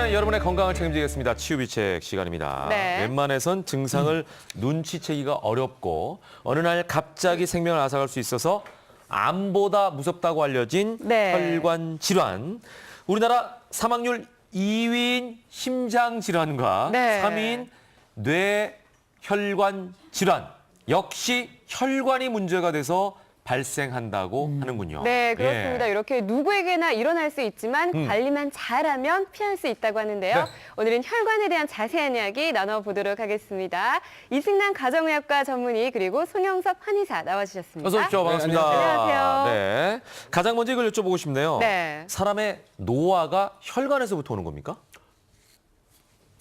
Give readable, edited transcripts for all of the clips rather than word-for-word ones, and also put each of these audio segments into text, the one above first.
시간에 여러분의 건강을 책임지겠습니다. 치유비책 시간입니다. 네. 웬만해선 증상을 눈치채기가 어렵고 어느 날 갑자기 생명을 앗아갈 수 있어서 암보다 무섭다고 알려진 네. 혈관 질환. 우리나라 사망률 2위인 심장 질환과 네. 3위인 뇌혈관 질환. 역시 혈관이 문제가 돼서 발생한다고 하는군요. 네, 그렇습니다. 예. 이렇게 누구에게나 일어날 수 있지만 관리만 잘하면 피할 수 있다고 하는데요. 네. 오늘은 혈관에 대한 자세한 이야기 나눠보도록 하겠습니다. 이승남 가정의학과 전문의 그리고 송영섭 한의사 나와주셨습니다. 어서 오십시오. 반갑습니다. 네, 안녕하세요. 네. 가장 먼저 이걸 여쭤보고 싶네요. 네. 사람의 노화가 혈관에서부터 오는 겁니까?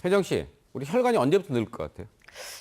혜정 씨, 우리 혈관이 언제부터 늙을 것 같아요?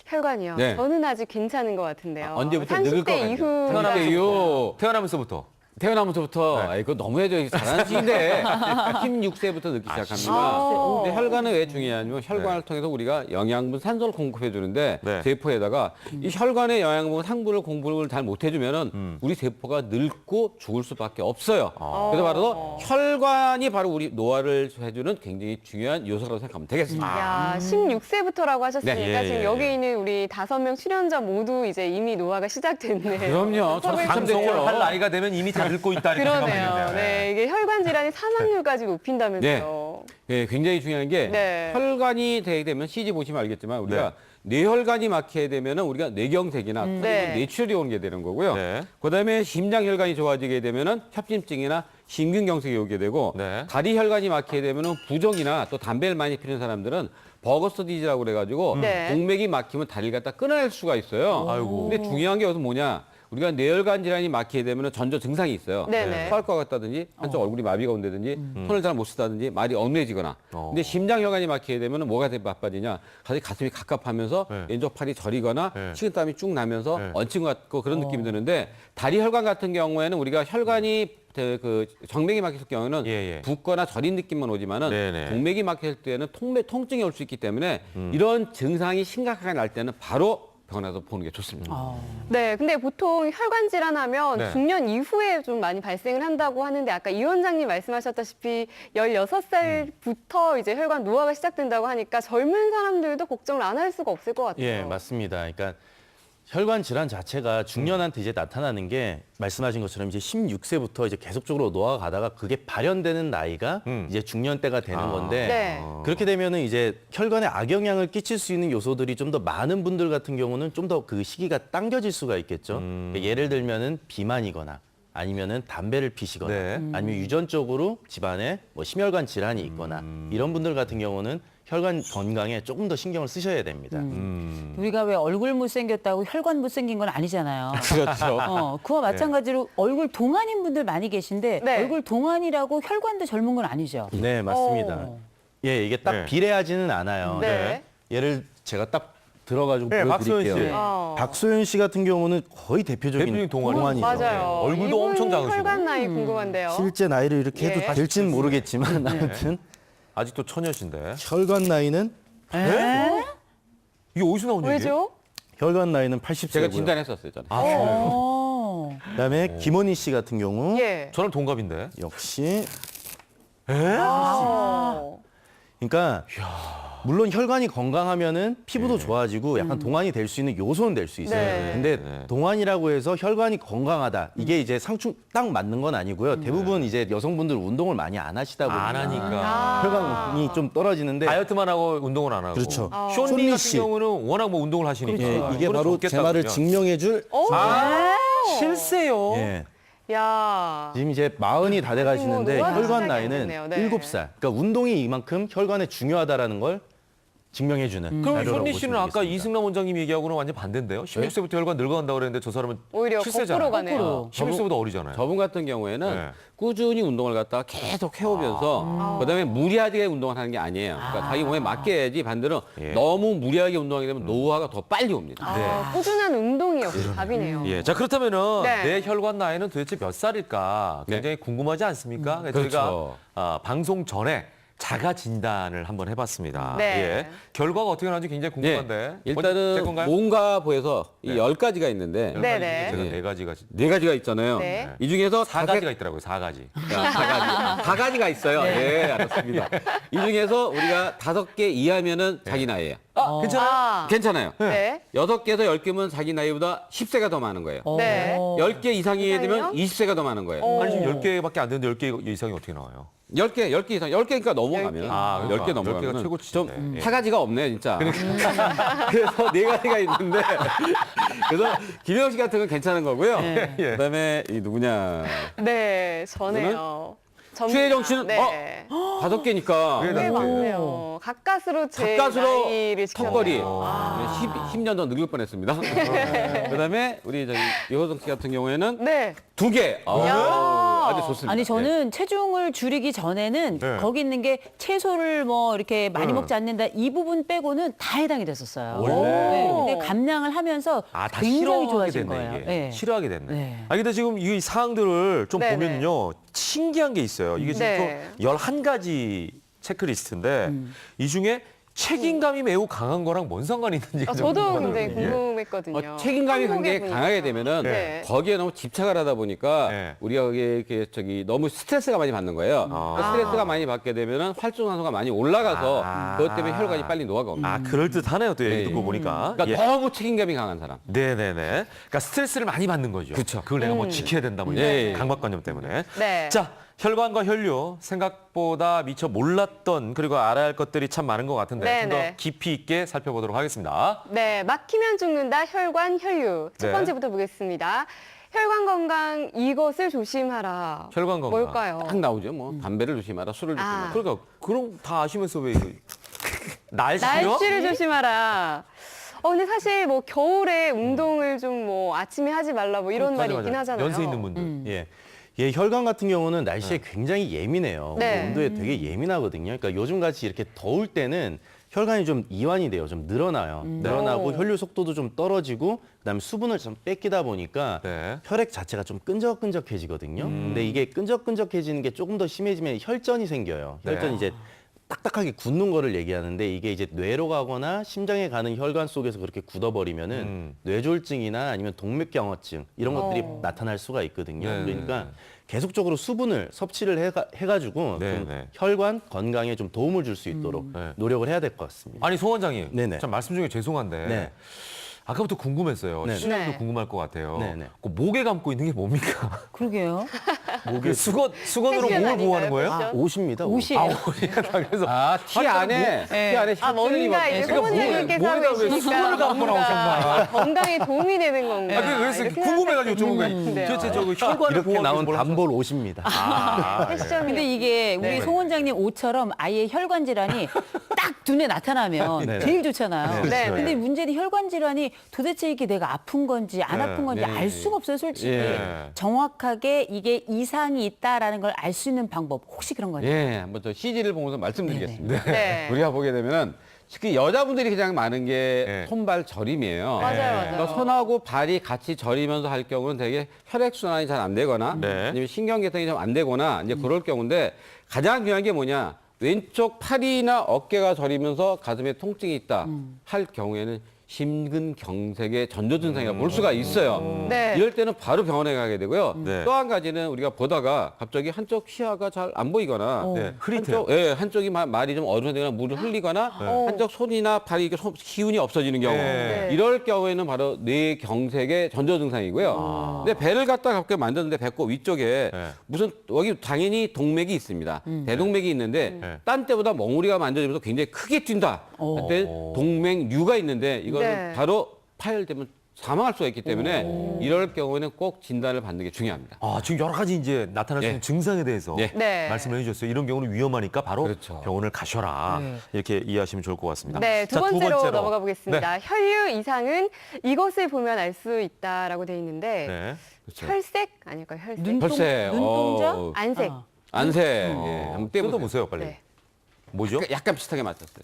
혈관이요. 네. 저는 아직 괜찮은 것 같은데요. 언제부터 늙을 것 30대 같아요? 이후. 30대 이후 태어나면서부터. 태어나면서부터 네. 이거 너무 해줘 잘하는 시기인데 16세부터 늦기 시작합니다. 근데 혈관은 왜 중요하냐면 혈관을 통해서 우리가 영양분, 산소를 공급해 주는데 네. 세포에다가 이 혈관의 영양분, 상분을 공급을 잘 못 해주면은 우리 세포가 늙고 죽을 수밖에 없어요. 그래서 바로 혈관이 바로 우리 노화를 해주는 굉장히 중요한 요소라고 생각하면 되겠습니다. 야, 16세부터라고 하셨으니까 네, 예, 지금 예. 여기 있는 우리 5명 출연자 모두 이제 이미 노화가 시작됐네요. 그럼요. 저는 방송을 할 나이가 되면 이미 다 늙고 있다 이렇게 그러네요. 생각하는데. 네, 이게 혈관 질환의 사망률까지 높인다면서요. 네, 굉장히 중요한 게 네. 혈관이 되게 되면 CG 보시면 알겠지만 우리가 네. 뇌혈관이 막히게 되면은 우리가 뇌경색이나 네. 뇌출혈이 오게 되는 거고요. 네. 그다음에 심장혈관이 좋아지게 되면은 협심증이나 심근경색이 오게 되고 네. 다리혈관이 막히게 되면은 부종이나 또 담배를 많이 피우는 사람들은 버거스 디지라고 그래가지고 네. 동맥이 막히면 다리를 갖다 끊어낼 수가 있어요. 아이고. 근데 중요한 게 여기서 뭐냐? 우리가 뇌혈관 질환이 막히게 되면 전조 증상이 있어요. 네네. 토할 것 같다든지 한쪽 얼굴이 마비가 온다든지 손을 잘 못 쓰다든지 말이 엉해지거나 근데 심장혈관이 막히게 되면 뭐가 나빠지냐 가슴이 갑갑하면서 네. 왼쪽 팔이 저리거나 네. 식은땀이 쭉 나면서 네. 얹힌 것 같고 그런 느낌이 드는데 다리혈관 같은 경우에는 우리가 혈관이 그 정맥이 막혔을 경우는 예, 예. 붓거나 저린 느낌만 오지만은 네네. 동맥이 막혔을 때는 통증이 올 수 있기 때문에 이런 증상이 심각하게 날 때는 바로 병원 가서 보는 게 좋습니다. 네, 근데 보통 혈관 질환하면 네. 중년 이후에 좀 많이 발생을 한다고 하는데 아까 이 원장님 말씀하셨다시피 16살부터 이제 혈관 노화가 시작된다고 하니까 젊은 사람들도 걱정을 안 할 수가 없을 것 같아요. 예, 맞습니다. 그러니까 혈관 질환 자체가 중년한테 이제 나타나는 게 말씀하신 것처럼 이제 16세부터 이제 계속적으로 노화가 가다가 그게 발현되는 나이가 이제 중년 때가 되는 건데 네. 그렇게 되면은 이제 혈관에 악영향을 끼칠 수 있는 요소들이 좀 더 많은 분들 같은 경우는 좀 더 그 시기가 당겨질 수가 있겠죠. 그러니까 예를 들면은 비만이거나 아니면은 담배를 피시거나 네. 아니면 유전적으로 집안에 뭐 심혈관 질환이 있거나 이런 분들 같은 경우는 혈관 건강에 조금 더 신경을 쓰셔야 됩니다. 우리가 왜 얼굴 못생겼다고 혈관 못생긴 건 아니잖아요. 그렇죠. 그와 마찬가지로 얼굴 동안인 분들 많이 계신데 네. 얼굴 동안이라고 혈관도 젊은 건 아니죠. 네, 맞습니다. 어. 예, 이게 딱 네. 비례하지는 않아요. 네. 예를 제가 딱 들어가지고 네, 박소연 보여드릴게요. 씨. 어. 박소연 씨 같은 경우는 거의 대표적인 동안이죠. 동안이죠. 맞아요. 얼굴도 이분 엄청 작으시고. 혈관 나이 궁금한데요. 실제 나이를 이렇게 해도 예. 될지는 모르겠지만 아무튼 아직도 처녀신데. 혈관 나이는 이게 어디서 나온 얘기예요? 왜죠? 혈관 나이는 80세고요. 제가 진단했었어요, 저는. 어. 그다음에 김원희 씨 같은 경우 예. 저랑 동갑인데. 역시 어. 그러니까 물론 혈관이 건강하면은 피부도 좋아지고 약간 동안이 될 수 있는 요소는 될 수 있어요. 네. 근데 네. 동안이라고 해서 혈관이 건강하다. 이게 이제 상충 딱 맞는 건 아니고요. 대부분 이제 여성분들 운동을 많이 안 하시다 보니까 안 하니까. 아. 혈관이 좀 떨어지는데 다이어트만 하고 운동을 안 하고. 그렇죠. 쇼니 쇼니 같은 씨. 경우는 워낙 뭐 운동을 하시니까. 예, 이게 그거는 바로 제 적겠다 말을 그러면. 증명해줄 실세요. 예. 야. 지금 이제 40이 다 돼 가시는데 노화가 혈관 시작했네요. 나이는 네. 7살. 그러니까 운동이 이만큼 혈관에 중요하다라는 걸 증명해 주는 그럼 자료라고 쇼니 보시면 씨는 아까 되겠습니다. 이승남 원장님 얘기하고는 완전 반대인데요. 16세부터 혈관 늙어간다고 그랬는데 저 사람은 오히려 실세잖아요. 거꾸로 가네요. 16세보다 어리잖아요. 저분 같은 경우에는 네. 꾸준히 운동을 갖다가 계속 해오면서 그다음에 무리하게 운동을 하는 게 아니에요. 그러니까 자기 몸에 맞게 해야지 반대로 예. 너무 무리하게 운동하게 되면 노화가 더 빨리 옵니다. 아, 꾸준한 운동이 역시 답이네요. 예, 자 그렇다면은 네. 내 혈관 나이는 도대체 몇 살일까 굉장히 궁금하지 않습니까? 그래서 저희가 그렇죠. 방송 전에 자가 진단을 한번 해봤습니다. 네. 예. 결과가 어떻게 나오는지 굉장히 궁금한데. 네. 먼저 제 일단은 건가요? 뭔가 보에서 이 네. 10가지가 있는데 네, 네. 제가 네. 네 가지가 네 가지가 있잖아요. 네. 이 중에서 4가지가 있더라고요. 4가지. 4가지가 있어요. 네, 알았습니다. 이 중에서 우리가 5개 이하면은 자기 나이예요. 괜찮아요? 아, 괜찮아요. 네. 6개에서 10개면 자기 나이보다 10세가 더 많은 거예요. 네. 10개 이상이 되면 이상이요? 20세가 더 많은 거예요. 어. 아니 지금 10개밖에 안 되는데 10개 이상이 어떻게 나와요? 10개 이상, 10개니까 넘어가면. 10개. 아, 10개 그러니까 넘어가면. 10개가 최고치인데. 좀 예. 4가지가 없네요, 진짜. 그래서 4가지가 있는데. 그래서 김영 씨 같은 건 괜찮은 거고요. 예. 그다음에 이 누구냐. 네, 저네요. 최혜정 씨는 네. 5개니까. 왜 네, 나- 맞네요. 가까스로 제 가까스로 나이를 턱걸이. 지켰네요. 10년 더 늙을 뻔했습니다. 그다음에 우리 저기 이호성 씨 같은 경우에는 네. 2개. 야. 아주 좋습니다. 아니 예. 저는 체중을 줄이기 전에는 네. 거기 있는 게 채소를 뭐 이렇게 많이 네. 먹지 않는다 이 부분 빼고는 다 해당이 됐었어요. 원래? 네, 근데 감량을 하면서 아, 다 굉장히 싫어하게 좋아진 됐네, 거예요. 이게. 네. 싫어하게 됐네. 네. 아, 근데 지금 이 사항들을 좀 네네. 보면요. 신기한 게 있어요. 이게 지금 네. 또 11가지 체크리스트인데 이 중에 책임감이 매우 강한 거랑 뭔 상관이 있는지. 아, 저도 궁금하더라고요. 굉장히 예. 궁금했거든요. 책임감이 한국에 굉장히 보니까. 강하게 되면은 네. 거기에 너무 집착을 하다 보니까 네. 우리가 이게 저기 너무 스트레스가 많이 받는 거예요. 그러니까 스트레스가 많이 받게 되면은 활성산소가 많이 올라가서 아. 그것 때문에 혈관이 빨리 노화가 옵니다. 아, 그럴듯하네요. 또 얘기 네. 듣고 보니까. 그러니까 예. 너무 책임감이 강한 사람. 네네네. 그러니까 스트레스를 많이 받는 거죠. 그쵸. 그걸 내가 뭐 지켜야 된다 뭐 네. 이런 강박관념 때문에. 네. 자, 혈관과 혈류 생각보다 미처 몰랐던 그리고 알아야 할 것들이 참 많은 것 같은데 좀 더 네네. 깊이 있게 살펴보도록 하겠습니다. 네, 막히면 죽는다. 혈관, 혈류. 첫 네. 번째부터 보겠습니다. 혈관 건강 이것을 조심하라. 혈관 건강. 뭘까요? 딱 나오죠. 뭐 담배를 조심하라, 술을 조심하라. 아. 그러니까 그럼 다 아시면서 왜 이거 날씨요? 날씨를 조심하라. 근데 사실 뭐 겨울에 운동을 좀 뭐 아침에 하지 말라 뭐 이런 말이 있긴 하잖아요. 연세 있는 분들. 예. 예, 혈관 같은 경우는 날씨에 굉장히 예민해요. 네. 온도에 되게 예민하거든요. 그러니까 요즘같이 이렇게 더울 때는 혈관이 좀 이완이 돼요. 좀 늘어나요. 늘어나고 오. 혈류 속도도 좀 떨어지고 그다음에 수분을 좀 뺏기다 보니까 네. 혈액 자체가 좀 끈적끈적해지거든요. 근데 이게 끈적끈적해지는 게 조금 더 심해지면 혈전이 생겨요. 혈전이 네. 이제 딱딱하게 굳는 거를 얘기하는데 이게 이제 뇌로 가거나 심장에 가는 혈관 속에서 그렇게 굳어버리면은 뇌졸중이나 아니면 동맥경화증 이런 것들이 나타날 수가 있거든요. 네, 그러니까 네. 계속적으로 수분을 섭취를 해가지고 네, 좀 네. 혈관 건강에 좀 도움을 줄 수 있도록 네. 노력을 해야 될 것 같습니다. 아니 송 원장님, 네네. 참 말씀 중에 죄송한데 네. 아까부터 궁금했어요. 네. 시청자도 네. 궁금할 것 같아요. 네네. 그 목에 감고 있는 게 뭡니까? 그러게요. 목에 수건으로 패션 목을 보호하는 아닌가요, 거예요? 패션? 옷입니다. 옷. 옷이에요. 그래서 티 안에, 티 안에 아, 뭔가 이제 그러니까 소문님께서 목에다 왜 수건을 감고 나오셨나? 건강에 도움이 되는 건가. 아, 그래서 이렇게 궁금해가지고 여쭤본 거예요. 생각했는데요. 도대체 저거 혈관을 이렇게 보호하기 나온 뭘 단볼 옷입니다. 아, 예. 패션. 근데 이게 우리 네. 송 원장님 옷처럼 아예 혈관 질환이 딱 눈에 나타나면 네. 제일 좋잖아요. 네, 네. 근데 문제는 혈관 질환이 도대체 이게 내가 아픈 건지 안 네, 아픈 건지 네, 알 수가 없어요, 솔직히. 예. 정확하게 이게 이상이 있다라는 걸 알 수 있는 방법 혹시 그런 거죠? 예, 한번 저 CG를 보면서 말씀드리겠습니다. 네. 우리가 보게 되면은 특히 여자분들이 가장 많은 게 네. 손발 저림이에요. 맞아요, 네. 맞아요. 그러니까 손하고 발이 같이 저리면서 할 경우는 되게 혈액순환이 잘 안 되거나 네. 아니면 신경계통이 좀 안 되거나 이제 그럴 경우인데 가장 중요한 게 뭐냐. 왼쪽 팔이나 어깨가 저리면서 가슴에 통증이 있다 할 경우에는 심근경색의 전조 증상이라고 볼 수가 있어요. 네. 이럴 때는 바로 병원에 가게 되고요. 네. 또 한 가지는 우리가 보다가 갑자기 한쪽 시야가 잘 안 보이거나 네, 흐릿해요. 한쪽이 말이 좀 어두워지거나 물을 흘리거나 네. 한쪽 손이나 발이 이렇게 기운이 없어지는 경우 네. 이럴 경우에는 바로 뇌경색의 전조 증상이고요. 근데 배를 갖다 갖게 만드는데 배꼽 위쪽에 네. 무슨 여기 당연히 동맥이 있습니다. 대동맥이 있는데 네. 딴 때보다 멍우리가 만져지면서 굉장히 크게 뛴다. 그때 동맥류가 있는데 이거는 네. 바로 파열되면 사망할 수가 있기 때문에 이럴 경우에는 꼭 진단을 받는 게 중요합니다. 아, 지금 여러 가지 이제 나타날 수 있는 네. 증상에 대해서 네. 네. 말씀을 해주셨어요. 이런 경우는 위험하니까 바로 그렇죠. 병원을 가셔라. 네. 이렇게 이해하시면 좋을 것 같습니다. 네, 두 자, 번째로 넘어가 보겠습니다. 네. 혈류 이상은 이것을 보면 알 수 있다라고 돼 있는데 네. 그렇죠. 혈색 아닐까요? 혈색? 혈색, 눈동자? 안색. 아. 안색. 예, 한번 떼보세요. 뜯어보세요, 빨리. 네. 뭐죠? 약간 비슷하게 맞췄어요.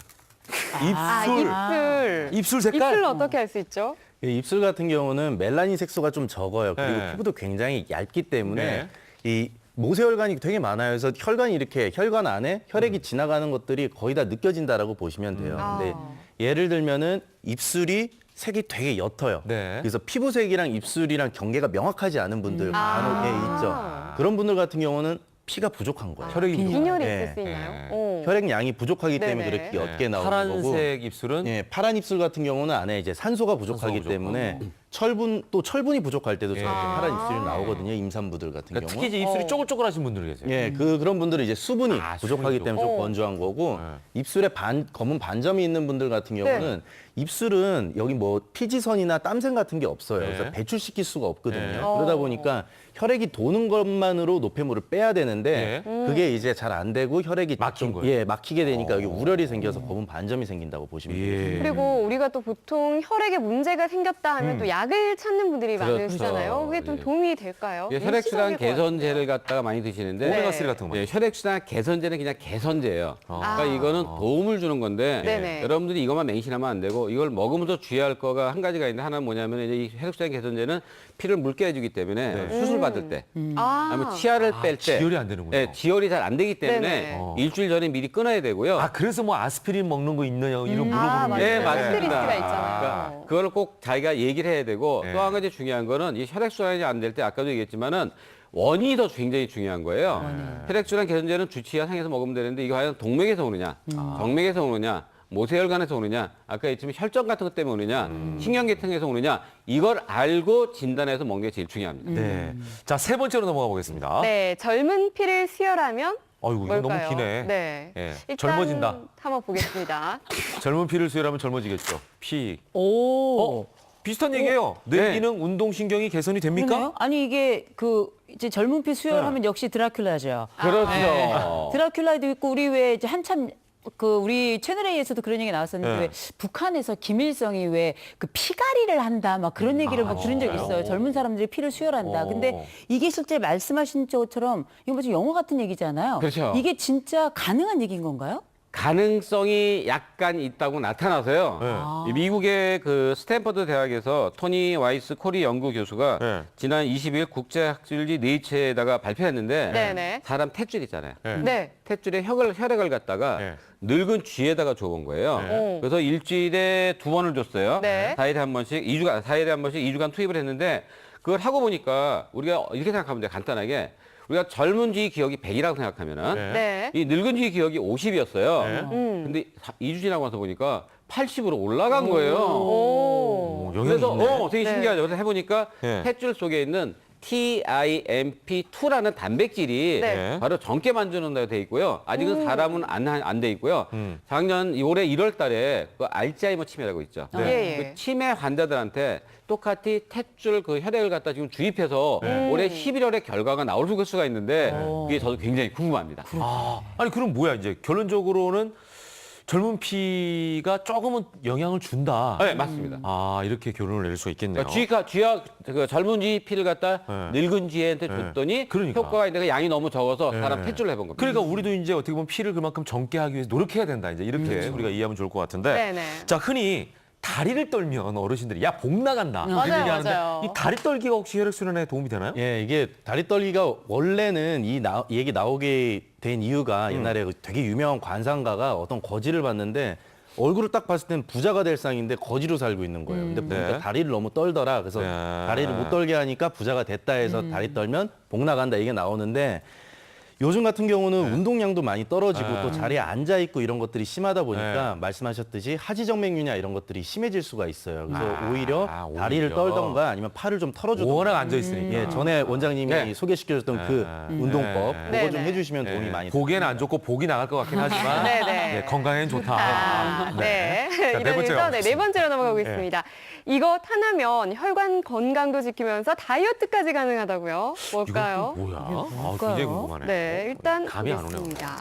입술. 입술. 입술 색깔? 입술을 어떻게 알 수 있죠? 이 입술 같은 경우는 멜라닌 색소가 좀 적어요. 그리고 네. 피부도 굉장히 얇기 때문에 이 모세혈관이 되게 많아요. 그래서 혈관이 이렇게 혈관 안에 혈액이 지나가는 것들이 거의 다 느껴진다라고 보시면 돼요. 근데 예를 들면은 입술이 색이 되게 옅어요. 네. 그래서 피부색이랑 입술이랑 경계가 명확하지 않은 분들 간혹 있죠. 그런 분들 같은 경우는 피가 부족한 거예요. 혈액이 빈혈이 네. 있을 수 있나요? 네. 오. 혈액량이 부족하기 때문에 네네. 그렇게 옅게 나오는 거고. 파란색 입술은 예, 파란 입술 같은 경우는 안에 이제 산소가 부족하기 부족하고. 때문에 철분이 부족할 때도 저렇게 예. 파란 입술이 나오거든요. 임산부들 같은 그러니까 경우. 특히 이제 입술이 쪼글쪼글하신 분들이 계세요. 예, 그런 분들은 이제 수분이 아, 부족하기 수분이 때문에 좀 부족. 건조한 거고 네. 입술에 검은 반점이 있는 분들 같은 경우는 입술은 여기 뭐 피지선이나 땀샘 같은 게 없어요. 네. 그래서 배출시킬 수가 없거든요. 네. 그러다 보니까 혈액이 도는 것만으로 노폐물을 빼야 되는데 그게 이제 잘 안 되고 혈액이 막힌 좀, 거예요? 예, 막히게 되니까 여기 우열이 생겨서 검은 반점이 생긴다고 보시면 돼요. 예. 그리고 우리가 또 보통 혈액에 문제가 생겼다 하면 또 약을 찾는 분들이 그렇죠. 많으시잖아요. 그게 좀 예. 도움이 될까요? 이게 혈액순환 일시적일 것 개선제를 갖다가 많이 드시는데 네. 오메가3 같은 거. 예, 혈액순환 개선제는 그냥 개선제예요. 그러니까 이거는 도움을 주는 건데 네네. 여러분들이 이것만 맹신하면 안 되고 이걸 먹으면서 주의할 거가 한 가지가 있는데 하나는 뭐냐면 이제 이 혈액순환 개선제는 피를 묽게 해주기 때문에 수술 받을 때 아니면 치아를 뺄 때 지혈이 안 되는군요. 예, 지혈이 잘 안 되기 때문에 네네. 일주일 전에 미리 끊어야 되고요. 아 그래서 뭐 아스피린 먹는 거 있느냐 이런 물어보는 맞아요. 거예요. 네, 맞습니다. 스트레스가 있잖아요. 그러니까 그거를 꼭 자기가 얘기를 해야 되고 네. 또 한 가지 중요한 거는 이 혈액순환이 안 될 때 아까도 얘기했지만은 원인이 더 굉장히 중요한 거예요. 혈액순환 개선제는 주치의와 상에서 먹으면 되는데 이거 과연 동맥에서 오느냐, 정맥에서 오느냐, 모세혈관에서 오느냐, 아까 얘기했지만 혈전 같은 것 때문에 오느냐, 신경계통에서 오느냐 이걸 알고 진단해서 먹는 게 제일 중요합니다. 네. 자, 세 번째로 넘어가 보겠습니다. 네, 젊은 피를 수혈하면 아이고, 이거 뭘까요? 너무 기네. 네. 예, 일단 젊어진다. 한번 보겠습니다. 젊은 피를 수혈하면 젊어지겠죠. 피. 오. 비슷한 얘기예요. 뇌기능, 운동신경이 개선이 됩니까? 그러네요. 아니 이게 그 이제 젊은 피 수혈하면 역시 드라큘라죠. 그렇죠. 드라큘라도 있고 우리 왜 이제 한참 그 우리 채널 A에서도 그런 얘기 나왔었는데 네. 왜 북한에서 김일성이 왜 그 피가리를 한다 막 그런 얘기를 막 들은 적이 있어요. 젊은 사람들이 피를 수혈한다. 근데 이게 실제 말씀하신 것처럼 이거 무슨 영화 같은 얘기잖아요. 그렇죠. 이게 진짜 가능한 얘기인 건가요? 가능성이 약간 있다고 나타나서요. 이 미국의 그 스탠퍼드 대학에서 토니 와이스 코리 연구 교수가 네. 지난 20일 국제학술지 네이처에다가 발표했는데 네네. 사람 탯줄 있잖아요. 네. 탯줄에 혈액을 갖다가 네. 늙은 쥐에다가 줘본 거예요. 네. 그래서 일주일에 2번을 줬어요. 네. 4일에 한 번씩, 2주간 투입을 했는데 그걸 하고 보니까 우리가 이렇게 생각하면 돼요. 간단하게. 우리가 젊은 쥐 기억이 100이라고 생각하면은 네. 이 늙은 쥐 기억이 50이었어요. 네. 근데 2주 지나고 나서 보니까 80으로 올라간 거예요. 오. 영향이 있네. 되게 네. 신기하죠. 그래서 해보니까 네. 탯줄 속에 있는 TIMP2라는 단백질이 네. 바로 젊게 만드는 돼 있고요. 아직은 사람은 안 돼 있고요. 작년 올해 1월 달에 그 알츠하이머 치매라고 있죠. 예, 예. 그 치매 환자들한테 똑같이 탯줄 그 혈액을 갖다 지금 주입해서 올해 11월에 결과가 나올 수가 있는데 그게 저도 굉장히 궁금합니다. 아니 그럼 뭐야 이제 결론적으로는 젊은 피가 조금은 영향을 준다. 네, 맞습니다. 아 이렇게 결론을 내릴 수 있겠네요. 그러니까 쥐가 그 젊은 쥐 피를 갖다 네. 늙은 쥐한테 줬더니 그러니까. 효과가 있는데 양이 너무 적어서 사람 탯줄을 해본 겁니다. 그러니까 우리도 이제 어떻게 보면 피를 그만큼 젊게 하기 위해서 노력해야 된다. 이제 이렇게 우리가 이해하면 좋을 것 같은데. 네네. 자 흔히 다리를 떨면 어르신들이 야 복 나간다 이런 맞아요, 얘기 하는데 맞아요. 이 다리 떨기가 혹시 혈액순환에 도움이 되나요? 예, 이게 다리 떨기가 원래는 얘기 나오게 된 이유가 옛날에 되게 유명한 관상가가 어떤 거지를 봤는데 얼굴을 딱 봤을 땐 부자가 될 상인데 거지로 살고 있는 거예요. 근데 보니까 네. 다리를 너무 떨더라. 그래서 네. 다리를 못 떨게 하니까 부자가 됐다 해서 다리 떨면 복 나간다 이게 나오는데 요즘 같은 경우는 운동량도 많이 떨어지고 또 자리에 앉아 있고 이런 것들이 심하다 보니까 말씀하셨듯이 하지정맥류냐 이런 것들이 심해질 수가 있어요. 그래서 오히려 다리를 떨던가 아니면 팔을 좀 털어주던가. 워낙 앉아 있으니까. 예, 전에 원장님이 네. 소개시켜줬던 그 운동법 네. 그거 좀 네. 해주시면 도움이 많이 보기에는 안 좋고 복이 나갈 것 같긴 하지만 네, 네. 예, 건강에는 좋다. 아, 네. 자, 네 번째로 이러면서 네 번째로 넘어가겠습니다. 이거 하나면 혈관 건강도 지키면서 다이어트까지 가능하다고요? 뭘까요? 이건 또 뭐야? 아, 뭘까요? 굉장히 궁금하네. 네, 일단 감이 안 오네요. 보겠습니다.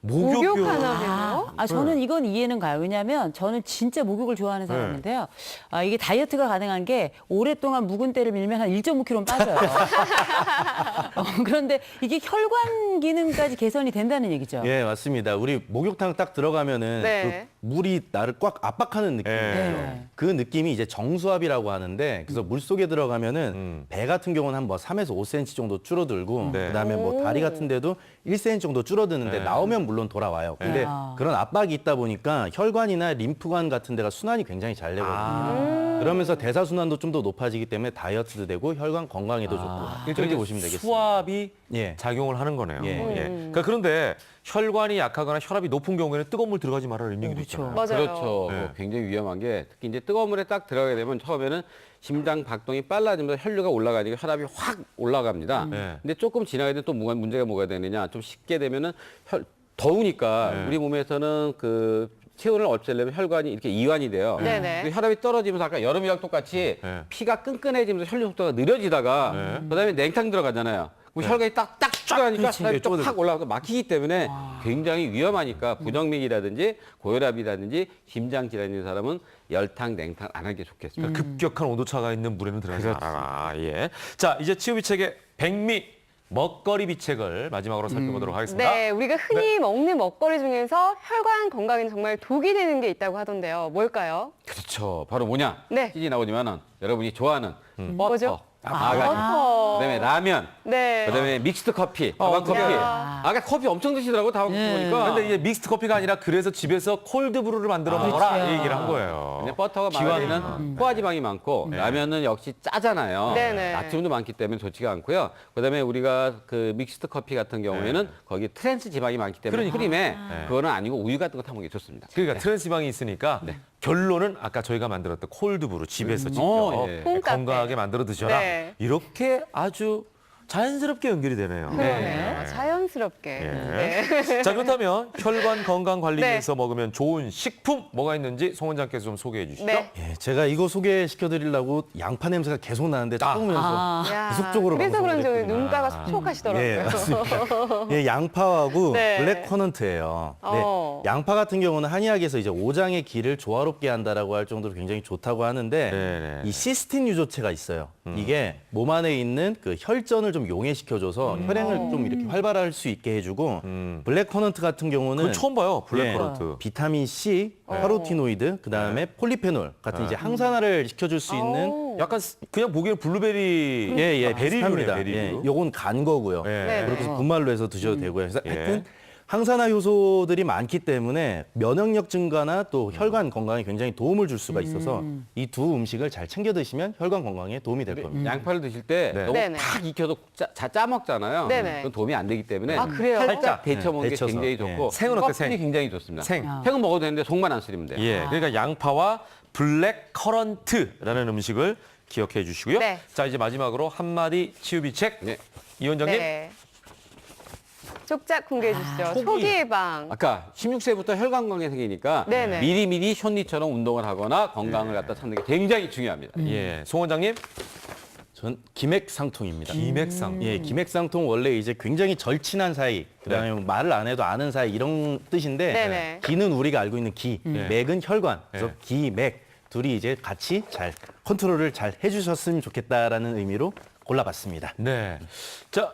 목욕하나 아, 저는 이건 이해는 가요. 왜냐하면 저는 진짜 목욕을 좋아하는 사람인데요. 아, 이게 다이어트가 가능한 게 오랫동안 묵은 때를 밀면 한 1.5kg는 빠져요. 그런데 이게 혈관 기능까지 개선이 된다는 얘기죠. 예, 맞습니다. 우리 목욕탕 딱 들어가면은 네. 그 물이 나를 꽉 압박하는 느낌. 네. 그 느낌이 이제 정수압이라고 하는데 그래서 물 속에 들어가면은 배 같은 경우는 한 뭐 3에서 5cm 정도 줄어들고 네. 그다음에 뭐 다리 같은 데도 1cm 정도 줄어드는데 네. 나오면 물론 돌아와요. 근데 그런 압박이 있다 보니까 혈관이나 림프관 같은 데가 순환이 굉장히 잘 되거든요. 그러면서 대사순환도 좀 더 높아지기 때문에 다이어트도 되고 혈관 건강에도 좋고 그렇게 보시면 되겠습니다. 수압이 예. 작용을 하는 거네요. 예. 그러니까 그런데 혈관이 약하거나 혈압이 높은 경우에는 뜨거운 물 들어가지 말라는 얘기도 있잖아요. 맞아요. 그렇죠. 네. 굉장히 위험한 게 특히 이제 뜨거운 물에 딱 들어가게 되면 처음에는 심장 박동이 빨라지면서 혈류가 올라가니까 혈압이 확 올라갑니다. 네. 근데 조금 지나게 되면 또 문제가 뭐가 되느냐? 좀 식게 되면은 더우니까 네. 우리 몸에서는 그 체온을 없애려면 혈관이 이렇게 이완이 돼요. 네네. 근데 혈압이 떨어지면서 아까 여름이랑 똑같이 네. 피가 끈끈해지면서 혈류 속도가 느려지다가 그다음에 냉탕 들어가잖아요. 그럼 혈관이 딱딱 추가하니까 혈압이 또확 올라가서 막히기 때문에 굉장히 위험하니까 부정맥이라든지 고혈압이라든지 심장 질환 있는 사람은 열탕, 냉탕 안 하는 게 좋겠어요. 급격한 온도차가 있는 물에는 들어가지 말아라. 예. 자, 이제 치유비책의 백미 먹거리 비책을 마지막으로 살펴보도록 하겠습니다. 네, 우리가 흔히 먹는 먹거리 중에서 혈관 건강에는 정말 독이 되는 게 있다고 하던데요. 뭘까요? 그렇죠. 바로 뭐냐? 네. 찌지 나오지만은 여러분이 좋아하는 버터, 뭐죠? 아가씨, 버터. 그다음에 라면, 네. 그다음에 믹스드 커피, 다방 커피. 야. 아까 커피 엄청 드시더라고 다방 커피 보니까. 그런데 이게 믹스드 커피가 아니라 그래서 집에서 콜드브루를 만들어 먹어라 그렇죠. 이 얘기를 한 거예요. 근데 버터가 많으면 포화지방이 많고 라면은 역시 짜잖아요. 네네. 나트륨도 많기 때문에 좋지가 않고요. 그다음에 우리가 그 믹스드 커피 같은 경우에는 거기 트랜스 지방이 많기 때문에 크림에 그거는 아니고 우유 같은 거 타 먹는 게 좋습니다. 그러니까 트랜스지방이 있으니까 결론은 아까 저희가 만들었던 콜드브루 집에서 직접 예. 홈카페. 건강하게 만들어 드셔라. 네. 이렇게 아주 자연스럽게 연결이 되네요. 그러네요. 자연스럽게. 예. 네. 자, 그렇다면 혈관 건강 관리 네. 위해서 먹으면 좋은 식품 뭐가 있는지 송 원장께서 좀 소개해 주시죠. 네. 예, 제가 이거 소개시켜드리려고 양파 냄새가 계속 나는데 먹으면서 야, 계속적으로 그래서 방송을 그런지 했거든요. 눈가가 촉촉하시더라고요. 예, 맞습니다. 예, 양파하고 네. 블랙 커넌트예요. 어. 네, 양파 같은 경우는 한의학에서 이제 오장의 기를 조화롭게 한다라고 할 정도로 굉장히 좋다고 하는데 네네. 이 시스틴 유조체가 있어요. 이게 몸 안에 있는 그 혈전을 좀 용해시켜줘서 혈행을 좀 이렇게 활발할 수 있게 해주고 블랙 커넌트 같은 경우는 그건 처음 봐요. 블랙 예, 커런트. 비타민 C, 카로티노이드, 그다음에 폴리페놀 같은 이제 항산화를 시켜줄 수 있는 약간 그냥 보기에는 블루베리 예, 베리류네, 비슷합니다. 베리류. 예, 요건 간 거고요. 예. 네. 그렇게 해서 분말로 해서 드셔도 되고요. 그래서 예. 하여튼 항산화 효소들이 많기 때문에 면역력 증가나 또 혈관 건강에 굉장히 도움을 줄 수가 있어서 이 두 음식을 잘 챙겨 드시면 혈관 건강에 도움이 될 겁니다. 양파를 드실 때 네. 너무 네네. 탁 익혀서 짜 먹잖아요. 네네. 그건 도움이 안 되기 때문에 아, 그래요? 살짝 데쳐 먹는 게 데쳐서. 굉장히 좋고 예. 생은 어때, 껍질이 생? 굉장히 좋습니다. 생. 생은 먹어도 되는데 속만 안 쓰리면 돼요. 예, 그러니까 양파와 블랙 커런트라는 음식을 기억해 주시고요. 네. 자, 이제 마지막으로 한마디 치유비책. 네. 이 원장님. 네. 족작 공개해 주시죠. 초기. 초기 예방. 아까 16세부터 혈관 건강이 생기니까 네네. 미리미리 현리처럼 운동을 하거나 건강을 갖다 찾는 게 굉장히 중요합니다. 예, 송 원장님. 전 기맥상통입니다. 기맥상. 예, 기맥상통 원래 이제 굉장히 절친한 사이, 그다음에 뭐 말을 안 해도 아는 사이 이런 뜻인데 네네. 기는 우리가 알고 있는 기, 맥은 혈관. 그래서 네. 기맥 둘이 이제 같이 잘 컨트롤을 잘 해주셨으면 좋겠다라는 의미로 골라봤습니다. 네. 자,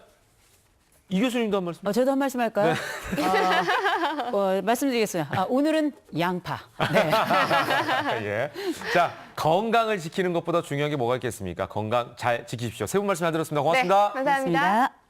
이 교수님도 한 말씀. 저도 한 말씀 할까요? 말씀드리겠습니다. 오늘은 양파. 네. 예. 자, 건강을 지키는 것보다 중요한 게 뭐가 있겠습니까? 건강 잘 지키십시오. 세 분 말씀 잘 들었습니다. 고맙습니다. 네, 감사합니다. 고맙습니다.